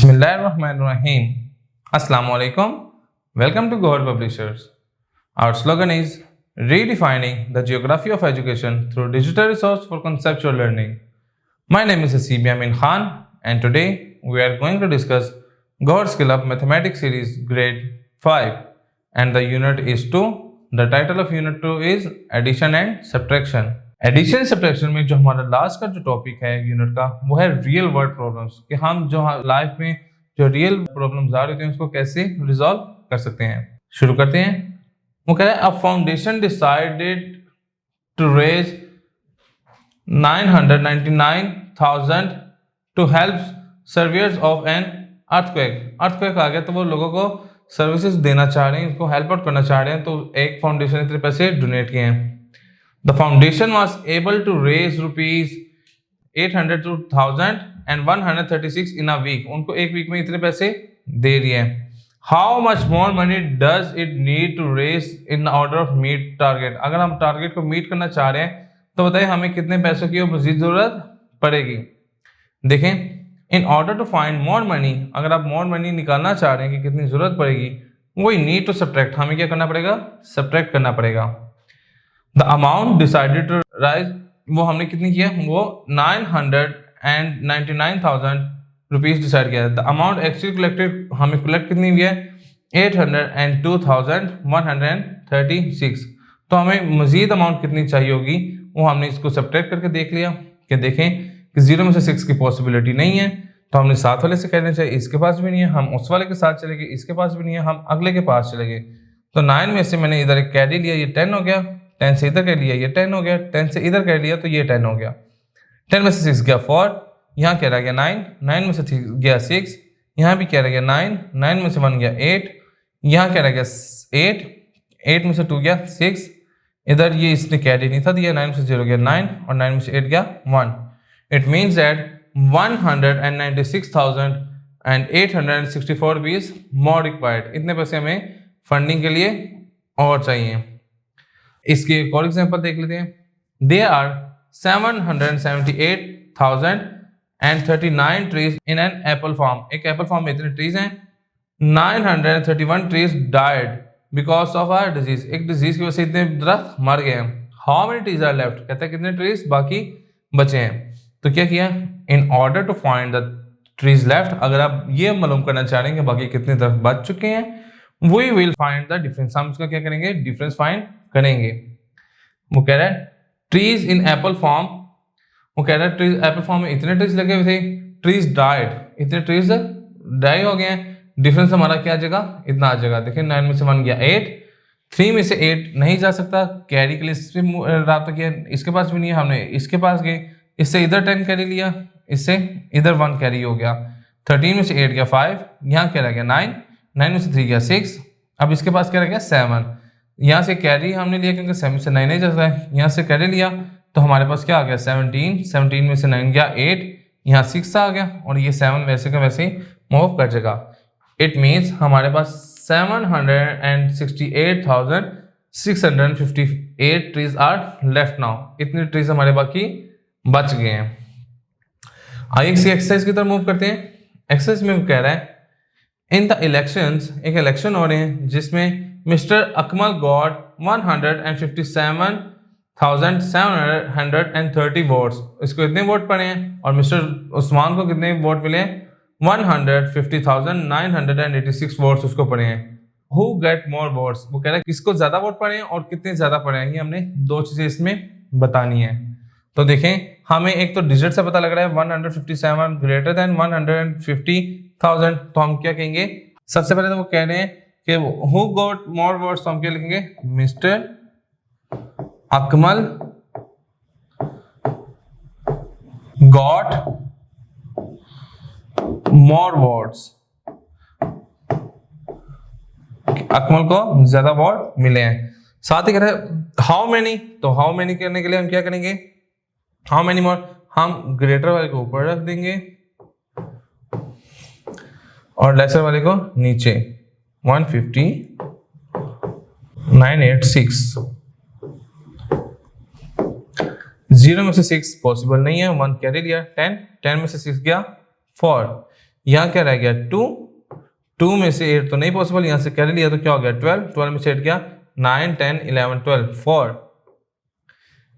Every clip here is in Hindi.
Bismillahirrahmanirrahim. Assalamualaikum. Welcome to Gohar Publishers. Our slogan is redefining the geography of education through digital resource for conceptual learning. My name is Hasib Yamin Khan and today we are going to discuss Gohar Skill Up Mathematics Series Grade 5 and the unit is 2. The title of unit 2 is Addition and Subtraction. Addition subtraction में जो हमारा लास्ट का जो टॉपिक है यूनिट का वो है रियल वर्ल्ड प्रॉब्लम्स कि हम जो लाइफ में जो रियल प्रॉब्लम्स आ रहे थे उसको कैसे रिजॉल्व कर सकते हैं। शुरू करते हैं। वो कह रहे हैं a foundation decided to raise 999,000 to help survivors of an earthquake. Earthquake आ गया तो वो लोगों को सर्विसेज देना चाह रहे हैं, उसको हेल्प आउट करना चाह रहे हैं, तो एक फाउंडेशन इतने पैसे डोनेट किए हैं। The foundation was able to raise rupees 800,136 in a week. उनको एक वीक में इतने पैसे दे रही है। How much more money does it need to raise in order of meet target? अगर हम टारगेट को मीट करना चाह रहे हैं तो बताइए हमें कितने पैसों की मजीद जरूरत पड़ेगी। देखें, in order to find more money, अगर आप more money निकालना चाह रहे हैं कि कितनी जरूरत पड़ेगी, वही need to subtract, हमें क्या करना पड़ेगा, subtract करना पड़ेगा। The amount decided to rise, वो हमने कितनी किया, वो 999,000 रुपीज डिसाइड किया। The amount actually collected, हमें कलेक्ट कितनी हुई है, 802,136। तो हमें मजीद अमाउंट कितनी चाहिए होगी वो हमने इसको सब्ट्रैक्ट करके देख लिया कि देखें कि 0 में से 6 की पॉसिबिलिटी नहीं है, तो हमने साथ वाले से कहना चाहिए इसके पास भी नहीं है, हम उस वाले के साथ चले गए, इसके पास भी नहीं है, हम अगले के पास चले गए। तो 9 में से मैंने इधर एक कैरी लिया, ये 10 हो गया, 10 से इधर कर लिया, ये 10 हो गया, 10 से इधर कर लिया तो ये 10 हो गया। 10 में से 6 गया 4, यहाँ क्या रह गया 9, 9 में से गया 6, यहाँ भी क्या रह गया 9, 9 में से 1 गया 8, यहाँ क्या रह गया 8, 8 में से 2 गया 6, इधर ये इसने कैरी नहीं था दिया, 9 में से 0 गया 9 और 9 में से 8 गया 1। It means that 196,864 rupees more required. इतने पैसे हमें फंडिंग के लिए और चाहिए। इसके एक और एग्जांपल देख लेते हैं। There are 778,039 trees in an apple farm. एक एप्पल फार्म में इतने ट्रीज हैं। 931 trees died because of a disease. एक डिजीज की वजह से इतने दरख्त मर गए हैं। How many trees are left? कहता है कितने ट्रीज बाकी बचे हैं। तो क्या किया, In order to find the trees left, अगर आप ये मालूम करना चाह रहे हैं कि बाकी कितने दरख्त बच चुके हैं, we will find the difference. हम इसका क्या करेंगे, डिफरेंस फाइंड करेंगे। वो कह रहा है ट्रीज इन एप्पल फार्म, वो कह रहा है ट्रीज एप्पल फार्म में इतने ट्रीज लगे हुए थे, ट्रीज डाइड, इतने ट्रीज डाई हो गए हैं। डिफरेंस हमारा क्या आ जाएगा, इतना आ जाएगा। देखिए 9 में से 1 गया 8, 3 में से 8 नहीं जा सकता, कैरी के लिए इस पे रब्ता किया, इसके पास भी नहीं है, हमने इसके पास गए, इससे इधर 10 कैरी लिया, इससे इधर 1 कैरी हो गया। 13 में से 8 गया 5, यहाँ क्या रह गया 9, 9 में से 3 गया 6, अब इसके पास क्या रह गया 7, यहाँ से कैरी हमने लिया क्योंकि 7 से 9 नहीं जाता है, यहाँ से कैरी लिया तो हमारे पास क्या आ गया 17, 17 में से 9 गया 8, यहाँ 6 आ गया और ये 7 वैसे का वैसे ही मूव कर जाएगा। इट मीन्स हमारे पास 768,658 ट्रीज आर लेफ्ट नाउ। इतने ट्रीज हमारे बाकी बच गए हैं। आइए इसी एक्सरसाइज की तरफ मूव करते हैं। एक्सरसाइज में कह रहा है इन द इलेक्शंस, एक इलेक्शन हो रहे हैं जिसमें मिस्टर अकमल गॉट 156,730 वोट्स। इसको इतने वोट पड़े हैं और मिस्टर उस्मान को कितने वोट मिले, 150,986 वोट्स उसको पड़े हैं। हु गेट मोर वोट्स, वो कह रहा है किसको ज्यादा वोट पड़े हैं और कितने ज्यादा पड़े हैं, ये हमने दो चीजें इसमें बतानी है। तो देखें, हमें एक तो डिजिट से पता लग रहा है 157 ग्रेटर देन 150,000, तो हम क्या कहेंगे, सबसे पहले तो वो कह रहे हैं कि हु गॉट मोर वोट्स, तो हम क्या लिखेंगे, mister Akmal got more votes. Akmal को ज्यादा वोट मिले हैं। साथ ही कह रहे हैं हाउ मेनी, तो हाउ मेनी करने के लिए हम क्या करेंगे, हाउ मेनी मोर, हम ग्रेटर वाले को ऊपर रख देंगे और लेसर वाले को नीचे। 150,986, 0 में से 6 पॉसिबल नहीं है, 1 कैरी लिया, 10 में से 6 गया 4, यहाँ क्या रह गया 2, 2 में से 8 तो नहीं पॉसिबल, यहाँ से कैरी लिया तो क्या हो गया 12, 12 में से 8 गया 9, 10, 11, 12, 4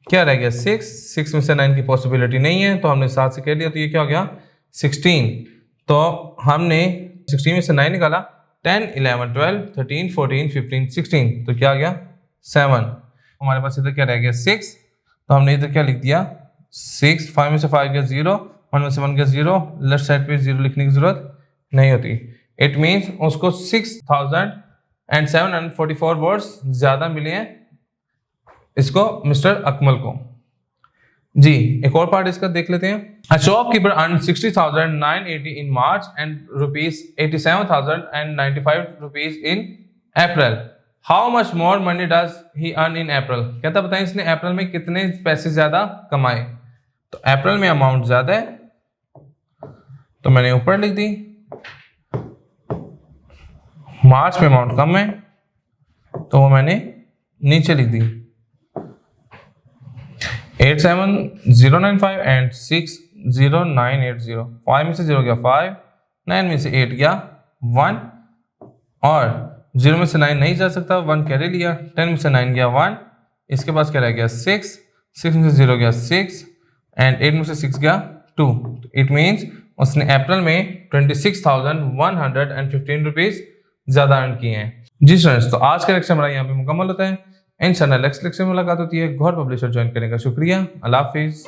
क्या रह गया 6, 6 में से 9 की पॉसिबिलिटी नहीं है तो हमने 7 से कैरी लिया तो ये क्या हो गया 16। तो हमने 16 में से 9 निकाला, 10, 11, 12, 13, 14, 15, 16 तो क्या आ गया 7। हमारे पास इधर क्या रह गया 6, तो हमने इधर क्या लिख दिया 6, 5 में से 5 गया 0, 1 में से 1 गया 0, लेफ्ट साइड पे 0 लिखने की जरूरत नहीं होती। इट मीन्स उसको 6744 वर्ड्स ज्यादा मिले हैं इसको मिस्टर अकमल को। जी एक और पार्ट इसका देख लेते हैं। A shopkeeper earned 60,980 in March and rupees 87,095 rupees in April. How much more money does he earn in April? कहता बताएं इसने अप्रैल में कितने पैसे ज्यादा कमाए। तो अप्रैल में अमाउंट ज्यादा है तो मैंने ऊपर लिख दी, मार्च में अमाउंट कम है तो वो मैंने नीचे लिख दी। 87095 एंड 60980, 5 में से 0 गया 5, 9 में से 8 गया 1 और 0 में से 9 नहीं जा सकता, 1 कैरी लिया, 10 में से 9 गया 1, इसके पास क्या रह गया 6, 6 में से 0 गया 6 एंड 8 में से 6 गया 2। इट मीन्स उसने अप्रैल में 26,115 रुपीज ज्यादा अर्न किए हैं। जी स्टूडेंट्स, तो आज का लेक्चर हमारा यहाँ पे मुकम्मल होता है। इंशाल्लाह नेक्स्ट लेक्चर में मुलाकात होती है। गौर पब्लिशर ज्वाइन करने का शुक्रिया। अल्लाह हाफिज।